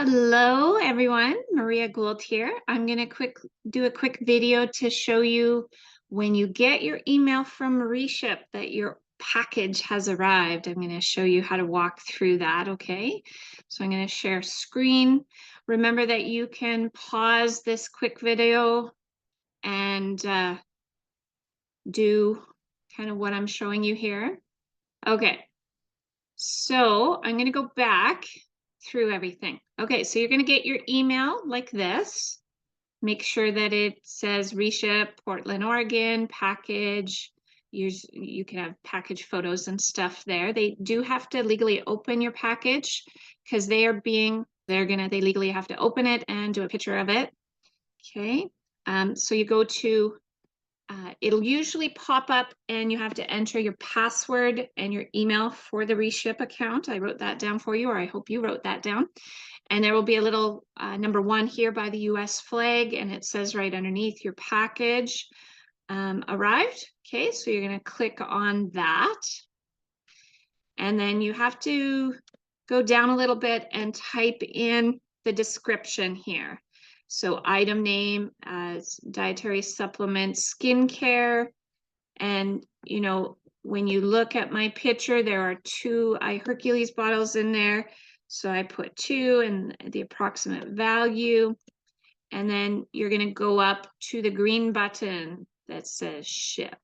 Hello, everyone. Maria Gould here. I'm going to do a quick video to show you when you get your email from Reship that your package has arrived. I'm going to show you how to walk through that, okay? So I'm going to share screen. Remember that you can pause this quick video and do kind of what I'm showing you here. Okay, so I'm going to go back through everything. Okay, so you're going to get your email like this. Make sure that it says Reship, Portland, Oregon, package. You can have package photos and stuff there. They do have to legally open your package because they legally have to open it and do a picture of it. Okay, so you go to it'll usually pop up and you have to enter your password and your email for the Reship account. I wrote that down for you, or I hope you wrote that down. And there will be a little number 1 here by the US flag, and it says right underneath your package arrived. Okay, so you're going to click on that. And then you have to go down a little bit and type in the description here. So item name as dietary supplement, skincare. And, you know, when you look at my picture, there are 2 Hercules bottles in there. So I put 2 and the approximate value. And then you're going to go up to the green button that says ship.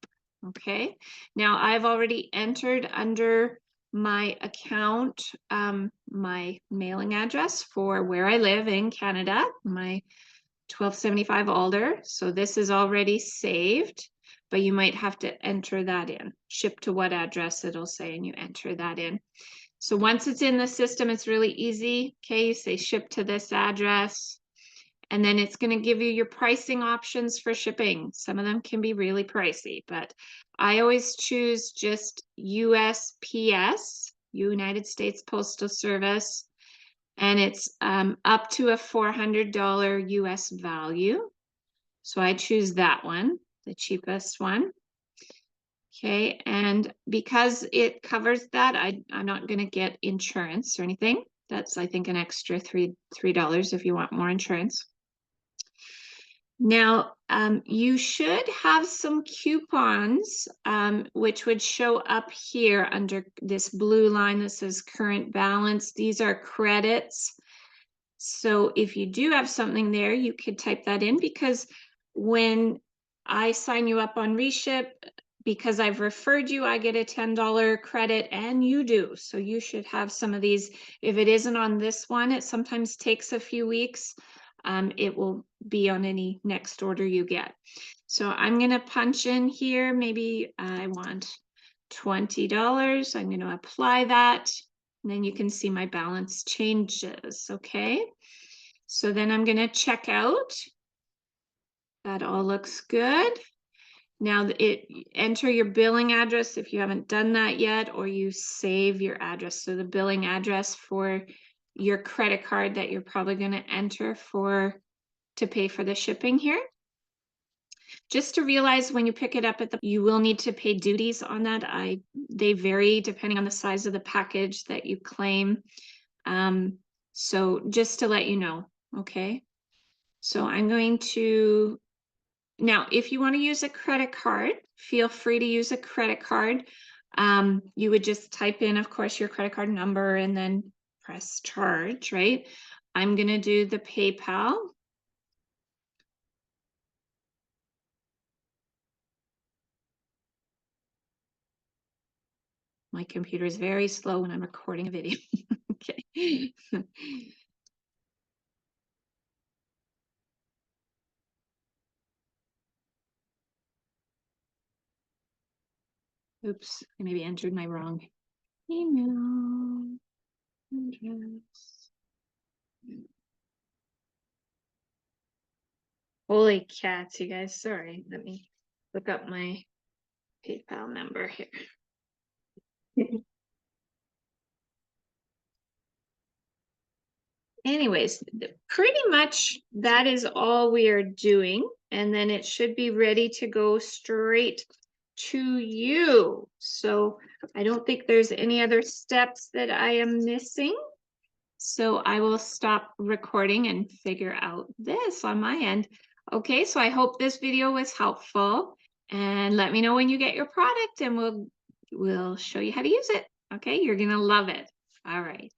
Okay. Now I've already entered under my account, my mailing address for where I live in Canada, my 1275 Alder. So this is already saved, but you might have to enter that in. Ship to what address it'll say, and you enter that in. So once it's in the system, it's really easy. Okay, you say ship to this address, and then it's going to give you your pricing options for shipping. Some of them can be really pricey, but I always choose just USPS, United States Postal Service, and it's up to a $400 US value. So I choose that one, the cheapest one. Okay, and because it covers that, I'm not going to get insurance or anything. That's, I think, an extra $3 if you want more insurance. Now, you should have some coupons, which would show up here under this blue line that says current balance. These are credits. So if you do have something there, you could type that in, because when I sign you up on Reship, because I've referred you, I get a $10 credit, and you do. So you should have some of these. If it isn't on this one, it sometimes takes a few weeks. It will be on any next order you get. So I'm going to punch in here. Maybe I want $20. I'm going to apply that. And then you can see my balance changes. Okay. So then I'm going to check out. That all looks good. Now enter your billing address if you haven't done that yet, or you save your address. So the billing address for your credit card that you're probably going to enter to pay for the shipping here. Just to realize when you pick it up you will need to pay duties on that. They vary depending on the size of the package that you claim. So just to let you know, okay? So I'm going to, now if you want to use a credit card, feel free to use a credit card. You would just type in, of course, your credit card number and then press charge, right? I'm going to do the PayPal. My computer is very slow when I'm recording a video. Okay. Oops, I maybe entered my wrong email address. Holy cats, you guys. Sorry. Let me look up my PayPal number here. Anyways, pretty much that is all we are doing. And then it should be ready to go straight to you. So I don't think there's any other steps that I am missing. So I will stop recording and figure out this on my end. Okay, so I hope this video was helpful, and let me know when you get your product and we'll show you how to use it. Okay, you're gonna love it. All right.